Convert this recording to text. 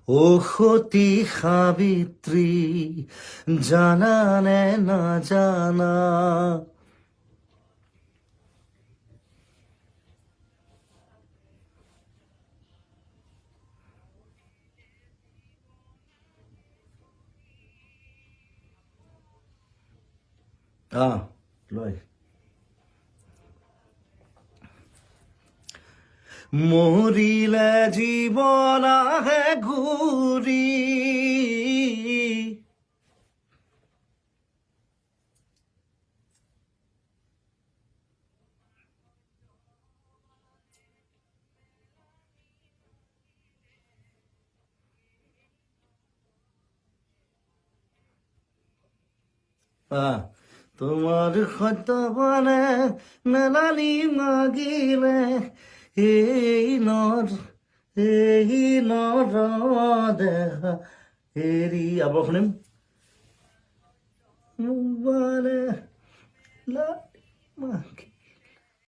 ও সতী সাবিত্ৰী জানা নে না জানা লয় মৰিলে জীবন আহে ঘূৰি তোমাৰ সত্যবানে মেলানি মাগিলে এই নৰ দেহা এৰি আবাৰ শুনিম মানে